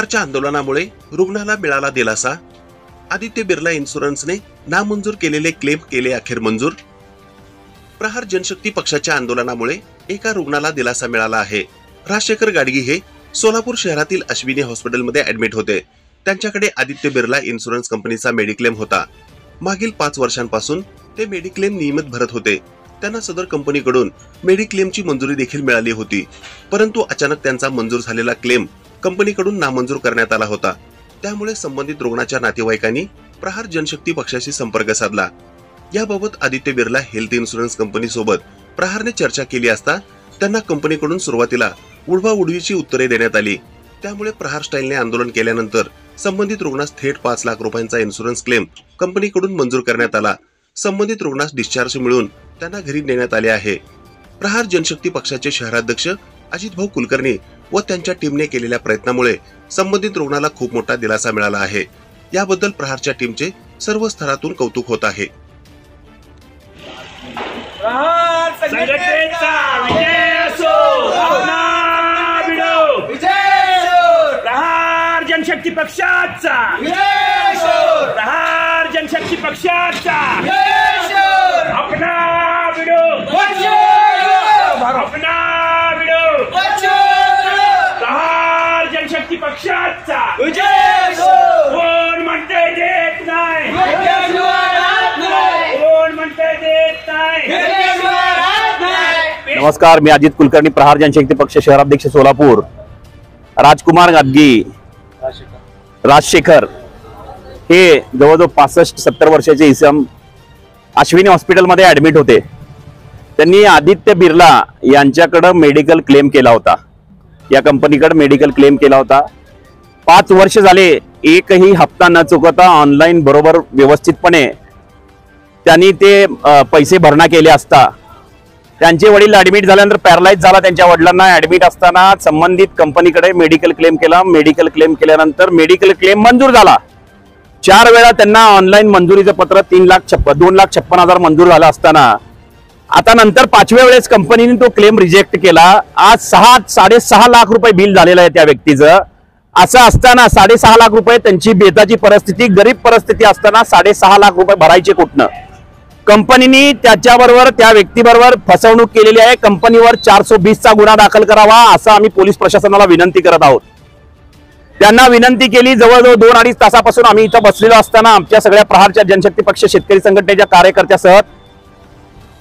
प्रहारच्या आंदोलनामुळे रुग्णाला मिळाला दिलासा। आदित्य बिर्ला इन्शुरन्सने नामंजूर केलेले क्लेम केले अखेर मंजूर। प्रहार जनशक्ती पक्षाच्या आंदोलनामुळे एका रुग्णाला दिलासा मिळाला आहे। राजशेखर गाडगी हे सोलापूर शहरातील अश्विनी हॉस्पिटलमध्ये ऍडमिट होते। त्यांच्याकडे आदित्य बिर्ला इन्शुरन्स कंपनीचा मेडिक्लेम होता। मागील 5 वर्षांपासून ते मेडिक्लेम नियमित भरत होते। त्यांना सदर कंपनीकडून मेडिक्लेमची मंजुरी देखील मिळाली होती, परंतु अचानक त्यांचा मंजूर झालेला क्लेम कंपनीकडून नामंजूर करण्यात आला होता। त्यामुळे संबंधित रुग्णाच्या नातेवाईकांनी प्रहार जनशक्ती पक्षाशी संपर्क साधला। याबाबत Aditya Birla health insurance company सोबत प्रहारने चर्चा केली असता त्यांना कंपनीकडून सुरुवातीला उडवाउडवीची उत्तरे देण्यात आली। त्यामुळे प्रहार स्टाईलने आंदोलन केल्यानंतर संबंधित रुग्णास थेट 5 लाख रुपयांचा इन्शुरन्स क्लेम कंपनीकडून मंजूर करण्यात आला। संबंधित रुग्णास डिस्चार्ज मिळून त्यांना घरी नेण्यात आले आहे। प्रहार जनशक्ती पक्षाचे शहराध्यक्ष अजित भाऊ कुलकर्णी व त्यांच्या टीमने केलेल्या प्रयत्नामुळे संबंधित रुग्णाला खूप मोठा दिलासा मिळाला आहे। याबद्दल प्रहारच्या टीमचे सर्व स्तरातून कौतुक होत आहे। प्रहार जनशक्ती पक्षाचा प्रहार जनशक्ती पक्षाचा अपना बिडो अपना बिडो प्रहार जनशक्ती पक्षाचा कोण म्हणते देत नाही, कोण म्हणते देत नाही। नमस्कार, मी अजित कुलकर्णी, प्रहार जनशक्ती पक्ष शहराध्यक्ष सोलापूर। राजकुमार गादगी, राजशेखर हे जवळजवळ 65-70 वर्षाचे इसम अश्विनी हॉस्पिटलमध्ये ऍडमिट होते। त्यांनी आदित्य बिर्ला यांच्याकडे मेडिकल क्लेम केला होता, या कंपनीकडे मेडिकल क्लेम केला होता। 5 वर्ष झाले एकही हप्ता न चुकता ऑनलाईन बरोबर व्यवस्थितपणे त्यांनी ते पैसे भरणा केले असता त्यांचे वडील ऍडमिट झाल्यानंतर पॅरालाइज झाला। त्यांच्या वडिलांना ऍडमिट असताना संबंधित कंपनीकडे मेडिकल क्लेम केला। मेडिकल क्लेम केल्यानंतर मेडिकल क्लेम मंजूर झाला। 4 वेळा त्यांना ऑनलाईन मंजुरीचं पत्र 2,56,000 मंजूर झालं असताना आता नंतर 5व्या वेळेस कंपनीने तो क्लेम रिजेक्ट केला। आज 6.5 लाख रुपये बिल झालेलं आहे त्या व्यक्तीचं। असं असताना 6.5 लाख रुपये त्यांची बेताची परिस्थिती, गरीब परिस्थिती असताना 6.5 लाख रुपये भरायचे कुठनं? कंपनीने त्याच्याबरोबर त्या व्यक्तीबरोबर फसवणूक केलेली आहे। कंपनीवर 420चा गुन्हा दाखल करावा असं आम्ही पोलीस प्रशासनाला विनंती करत आहोत। त्यांना विनंती केली। जवळजवळ 2-2.5 तासापासून आम्ही इथं बसलेलो असताना आमच्या सगळ्या प्रहारच्या जनशक्ती पक्ष शेतकरी संघटनेच्या कार्यकर्त्यासह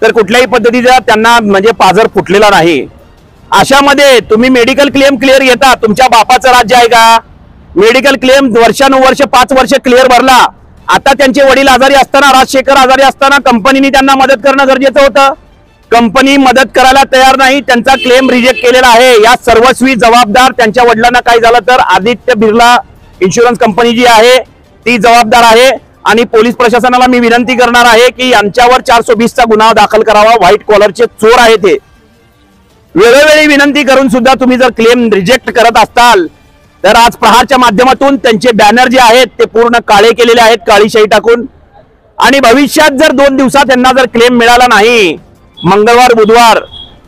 तर कुठल्याही पद्धतीचा त्यांना म्हणजे पाझर फुटलेला नाही। अशामध्ये तुम्ही मेडिकल क्लेम क्लिअर घेता, तुमच्या बापाचं राज्य आहे का? मेडिकल क्लेम वर्षानुवर्ष 5 वर्ष क्लिअर भरला। आता त्यांचे वडील आजारी असताना, राजशेखर आजारी असताना कंपनीने त्यांना मदत करणं गरजेचं होतं। कंपनी मदत करायला तयार नाही, त्यांचा क्लेम रिजेक्ट केलेला आहे। या सर्वस्वी जबाबदार त्यांच्या वडिलांना काय झालं तर आदित्य बिर्ला इन्शुरन्स कंपनी जी आहे ती जबाबदार आहे। आणि पोलीस प्रशासनाला मी विनंती करणार आहे की यांच्यावर 420चा गुन्हा दाखल करावा। व्हाईट कॉलरचे चोर आहे ते। वेळोवेळी विनंती करून सुद्धा तुम्ही जर क्लेम रिजेक्ट करत असताल तर आज प्रहारच्या माध्यमातून त्यांचे बॅनर जे आहेत ते पूर्ण काळे केलेले आहेत, काळी शाई टाकून। आणि भविष्यात जर 2 दिवसात त्यांना जर क्लेम मिळाला नाही, मंगळवार बुधवार,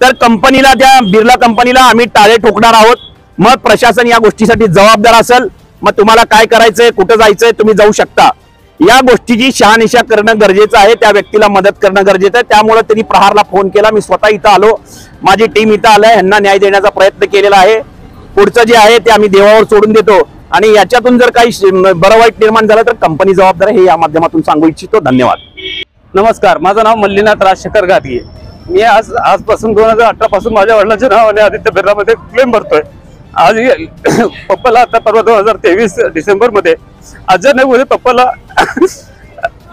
तर कंपनीला, त्या बिर्ला कंपनीला आम्ही टाळे ठोकणार आहोत। मग प्रशासन या गोष्टीसाठी जबाबदार असेल। मग तुम्हाला काय करायचंय, कुठं जायचंय, तुम्ही जाऊ शकता। या गोष्टीची शहानिशा करणं गरजेचं आहे, त्या व्यक्तीला मदत करणं गरजेचं आहे। त्यामुळे त्यांनी प्रहारला फोन केला। मी स्वतः इथं आलो, माझी टीम इथं आलाय, यांना न्याय देण्याचा प्रयत्न केलेला आहे। पुढचं जे आहे ते आम्ही देवावर सोडून देतो आणि याच्यातून जर काही बरं वाईट निर्माण झालं तर कंपनी जबाबदार आहे, हे या माध्यमातून सांगू इच्छितो। धन्यवाद। नमस्कार, माझं नाव मल्लीनाथ राजशेखर गादगी। मी आजपासून 2018 पासून माझ्या वडिलांच्या नावाने आदित्य बिर्लामध्ये क्लेम भरतोय। आज पप्पाला आता परवा 2023 डिसेंबरमध्ये अचानक पप्पाला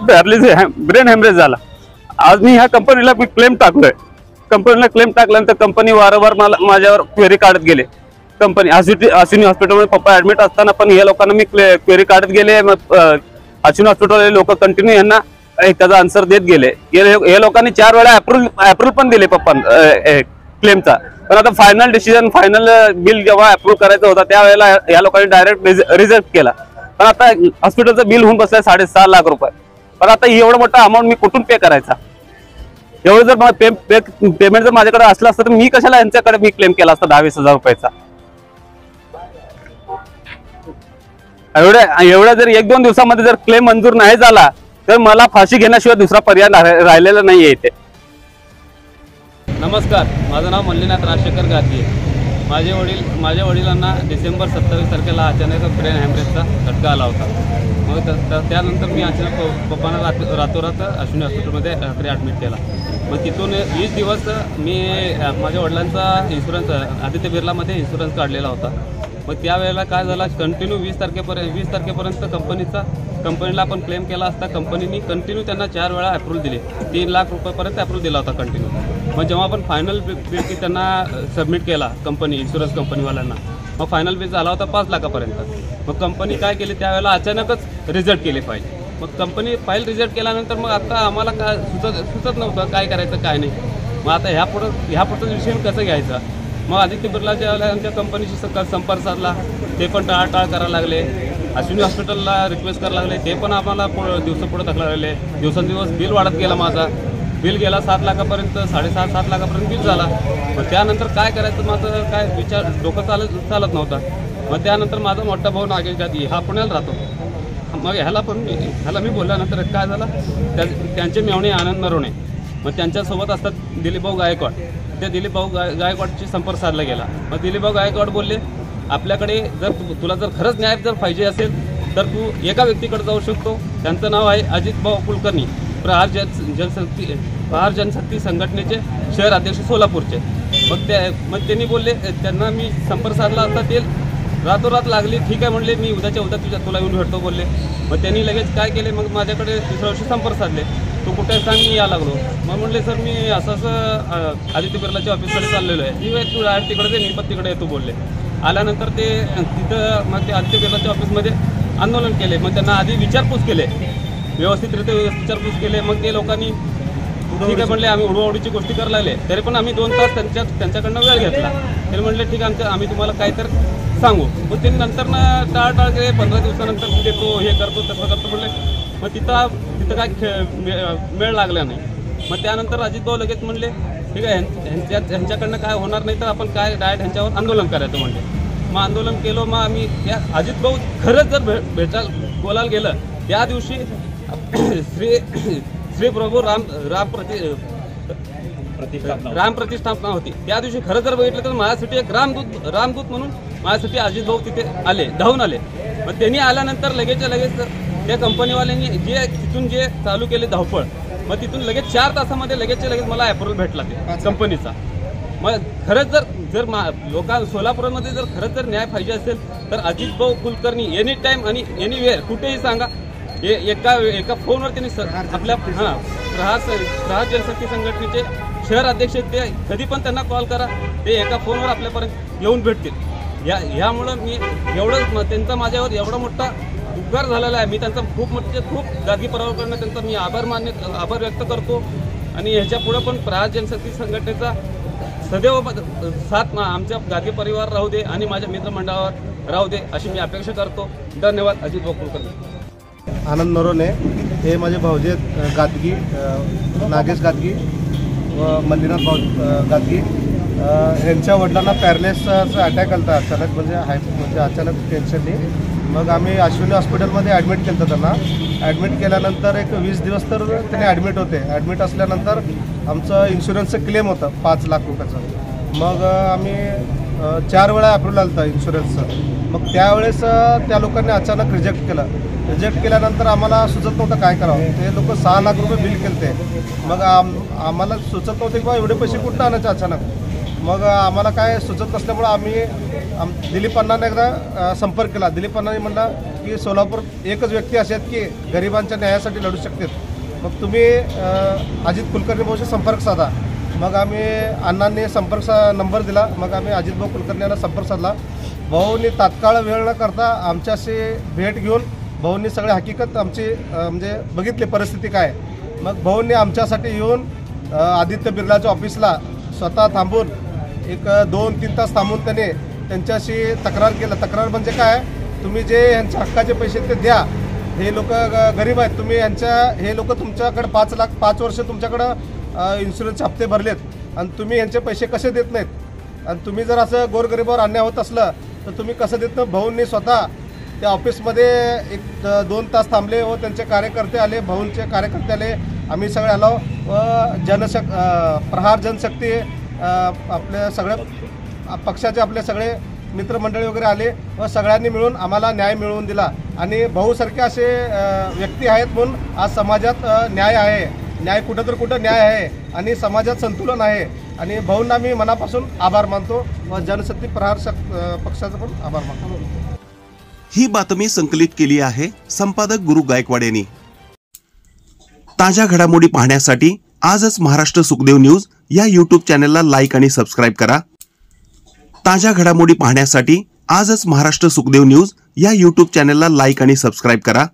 ब्रेन हॅमरेज झाला। आज मी ह्या कंपनीला क्लेम टाकलोय। कंपनीला क्लेम टाकल्यानंतर कंपनी वारंवार माझ्यावर क्वेरी काढत गेले। कंपनी अश्विनी हॉस्पिटलमध्ये पप्पा ऍडमिट असताना पण या लोकांना मी क्वेरी काढत गेले। अश्विनी हॉस्पिटल लोक कंटिन्यू यांना त्याचा आन्सर देत गेले। हे लोकांनी 4 वेळा अप्रूव्ह पण दिले पप्पा क्लेमचा। पण आता फायनल डिसिजन, फायनल बिल जेव्हा अप्रूव्ह करायचं होता त्यावेळेला या लोकांनी डायरेक्ट रिजेक्ट केला। पण आता हॉस्पिटलचं बिल होऊन बसलंय 6.5 लाख रुपये। पण आता एवढं मोठा अमाऊंट मी कुठून पे करायचा? एवढं जर पेमेंट जर माझ्याकडे असलं असतं तर मी कशाला यांच्याकडे मी क्लेम केला असता 10-20 हजार रुपयाचा। एवढ्या जर 1-2 दिवसामध्ये जर क्लेम मंजूर नाही झाला तर मला फाशी घेण्याशिवाय दुसरा पर्याय राहिलेला नाहीये इथे. नमस्कार, माझं नाव मल्लीनाथ राजशेखर गादगे. माझ्या वडिलांना डिसेंबर 27 तारखेला अचानक ब्रेन हॅमरेजचा झटका आला होता. मग त्यानंतर मी अचानक पप्पांना रातोरात अश्विनी हॉस्पिटलमध्ये रात्री ॲडमिट केला. मग तिथून 20 दिवस मी माझ्या वडिलांचा इन्शुरन्स आदित्य बिर्लामध्ये इन्शुरन्स काढलेला होता. मग त्यावेळेला काय झाला, कंटिन्यू 20 तारखेपर्यंत कंपनीला आपण क्लेम केला असता. कंपनीने कंटिन्यू त्यांना 4 वेळा अप्रूव्हल दिली. 3 लाख रुपयापर्यंत अप्रूव्ह दिला होता कंटिन्यू. मग जेव्हा आपण फायनल बिल त्यांना सबमिट केला इन्शुरन्स कंपनीवाल्यांना, मग फायनल बिल झाला होता 5 लाखापर्यंत. मग कंपनी काय केली, त्यावेळेला अचानकच रिजेक्ट केली फाईल. मग कंपनी फाईल रिजेक्ट केल्यानंतर मग आता आम्हाला काय सुचत नव्हतं काय करायचं काय नाही. मग आता ह्यापुढचा विषय कसं घ्यायचा. मग आदित्य बिर्लाच्या आमच्या कंपनीशी संपर्क साधला, ते पण टाळाटाळ करायला लागले. अश्विनी हॉस्पिटलला रिक्वेस्ट करायला लागले, ते पण आम्हाला दिवसापुढे ढकलायला लागले. दिवसेंदिवस बिल वाढत गेला. माझा बिल गेला 7 लाखापर्यंत, 6.5-7 लाखापर्यंत बिल झाला. मग त्यानंतर काय करायचं माझं काय विचार डोकं चालत नव्हता. मग त्यानंतर माझा मोठा भाऊ नागेश गादी हा पुण्याला राहतो. मग ह्याला मी बोलल्यानंतर काय झालं, त्यांचे मेवणे आनंद नरवणे, मग त्यांच्यासोबत असतात दिलीपभाऊ गायकवाड. त्या दिलीपभाऊ गायकवाडची संपर्क साधला गेला. मग दिलीपभाऊ गायकवाड बोलले, आपल्याकडे जर तुला जर खरंच न्याय जर पाहिजे असेल तर तू एका व्यक्तीकडे जाऊ शकतो. त्यांचं नाव आहे अजितभाऊ कुलकर्णी, प्रहार जनशक्ती संघटनेचे शहर अध्यक्ष सोलापूरचे. मग त्यांनी बोलले, त्यांना मी संपर्क साधला असता ते रातोरात लागली. ठीक आहे म्हणले, मी उद्याच्या उद्या तुला येऊन भेटतो बोलले. मग त्यांनी लगेच काय केले, मग माझ्याकडे दुसऱ्या वर्षी संपर्क साधले. तू कुठे सांग, मी या लागलो. मग म्हणले, सर मी असं आदित्य बिर्लाच्या ऑफिसकडे चाललेलो आहे. तू तिकडे दे, मी पण तिकडे येतो बोलले. आल्यानंतर ते तिथं मग ते आदित्य बिर्लाच्या ऑफिसमध्ये आंदोलन केले. मग त्यांना आधी विचारपूस केले, व्यवस्थितरित्या विचारपूस केले. मग ते लोकांनी ठीक आहे म्हणले, आम्ही उडवाउडीची गोष्टी करायला लागले. तरी पण आम्ही 2 तास त्यांच्याकडनं वेळ घेतला. ते म्हणले ठीक आहे, आम्ही तुम्हाला काय तर सांगू. मग ते नंतर टाळटाळ केले. 15 दिवसानंतर देतो, हे करतो, तसं करतो म्हणले. मग तिथं काय मेळ लागला नाही. मग त्यानंतर अजितभाऊ लगेच म्हणले, ठीक आहे ह्यांच्याकडनं काय होणार नाही तर आपण काय डायरेक्ट ह्यांच्यावर आंदोलन करायचं म्हणले. मग आंदोलन केलं. मग आम्ही त्या अजितभाऊ खरंच जर बोलायला गेलं, त्या दिवशी श्री प्रभू राम प्रतिष्ठापना होती. त्या दिवशी खरं जर बघितलं तर माझ्यासाठी एक रामदूत म्हणून माझ्यासाठी अजितभाऊ तिथे धावून आले. मग त्यांनी आल्यानंतर लगेच त्या कंपनीवाल्यांनी तिथून जे चालू केले धावपळ, मग तिथून लगेच 4 तासामध्ये लगेच मला अप्रूव्हल भेटला ते कंपनीचा. मग खरंच जर सोलापूरमध्ये जर खरंच जर न्याय पाहिजे असेल तर अजितभाऊ कुलकर्णी एनी टाइम आणि एनीवेअर कुठेही सांगा. एका फोनवर त्यांनी आपल्या प्रहार जनशक्ती संघटनेचे शहर अध्यक्ष, ते कधी पण त्यांना कॉल करा, ते एका फोनवर आपल्यापर्यंत येऊन भेटतील. ह्यामुळं मी एवढंच त्यांचा माझ्यावर एवढा मोठा उपकार झालेला आहे. मी त्यांचा खूप गादगी परिवाराकडनं त्यांचा मी आभार व्यक्त करतो. आणि ह्याच्या पुढे पण प्रहार जनशक्ती संघटनेचा सदैव साथ आमच्या गादगी परिवार राहू दे आणि माझ्या मित्रमंडळावर राहू दे अशी मी अपेक्षा करतो. धन्यवाद. अजितभाऊ कुलकर्णी. आनंद नरवणे हे माझे भाऊजे गादगी, नागेश गादगी व मल्लीनाथ भाऊ गादगी. यांच्या वडिलांना पॅरालिसिसचा अटॅक आला अचानक, म्हणजे अचानक टेन्शननी. मग आम्ही अश्विनी हॉस्पिटलमध्ये ॲडमिट केलं होतं त्यांना. ॲडमिट केल्यानंतर एक 20 दिवस तर त्यांनी ॲडमिट होते. ॲडमिट असल्यानंतर आमचं इन्शुरन्सचं क्लेम होतं 5 लाख रुपयाचं. मग आम्ही 4 वेळा अप्रूव्हल आलं होतं इन्शुरन्सचं. मग त्यावेळेस त्या लोकांनी अचानक रिजेक्ट केलं. रिजेक्ट केल्यानंतर आम्हाला सुचत नव्हतं काय करावं. ते लोक 6 लाख रुपये बिल केले ते. मग आम्हाला सुचत नव्हते की बा एवढे पैसे कुठं आणायचे अचानक. मग आम्हाला काय सुचत नसल्यामुळं आम्ही दिलीपांना एकदा संपर्क केला. दिलीपांनी म्हणलं की सोलापूर एकच व्यक्ती असे आहेत की गरिबांच्या न्यायासाठी लढू शकतात, मग तुम्ही अजित कुलकर्णी भाऊशी संपर्क साधा. मग आम्ही अण्णांनी नंबर दिला. मग आम्ही अजितभाऊ कुलकर्णी यांना संपर्क साधला. भाऊंनी तात्काळ वेळ न करता आमच्याशी भेट घेऊन भाऊंनी सगळी हकीकत आमची म्हणजे बघितली परिस्थिती काय. मग भाऊंनी आमच्यासाठी येऊन आदित्य बिर्लाच्या ऑफिसला स्वतः थांबून एक 2-3 तास थांबून त्यांच्याशी तक्रार केलं. तक्रार म्हणजे काय, तुम्ही जे यांच्या हक्काचे पैसे ते द्या, हे लोक गरीब आहेत, तुम्ही हे लोक तुमच्याकडे 5 वर्ष तुमच्याकडं इन्शुरन्सचे हप्ते भरलेत आणि तुम्ही यांचे पैसे कसे देत नाहीत. आणि तुम्ही जर असं गोरगरिबावर अन्याय होत असलं तर तुम्ही कसं देत नाही. भाऊंनी स्वतः त्या ऑफिसमध्ये 1-2 तास थांबले व त्यांचे कार्यकर्ते आले, भाऊंचे कार्यकर्ते आले, आम्ही सगळे आलो व प्रहार जनशक्ती आपले सगळे पक्षाचे आपले सगळे मित्रमंडळी वगैरे आले व सगळ्यांनी मिळून आम्हाला न्याय मिळवून दिला. आणि भाऊसारखे असे व्यक्ती आहेत म्हणून आज समाजात न्याय आहे, न्याय कुठं न्याय आहे आणि समाजात संतुलन आहे. आणि भाऊंना मी मनापासून आभार मानतो व जनशक्ती प्रहार पक्षाचा पण आभार मानतो. ही बातमी संकलित केली आहे संपादक गुरु गायकवाड यांनी. ताज्या घडामोडी पाहण्यासाठी आजच महाराष्ट्र सुखदेव न्यूज या यूट्यूब चॅनलला लाईक आणि सबस्क्राईब करा. ताज्या घडामोडी पाहण्यासाठी आजच महाराष्ट्र सुखदेव न्यूज या यूट्यूब चॅनलला लाईक आणि सबस्क्राईब करा.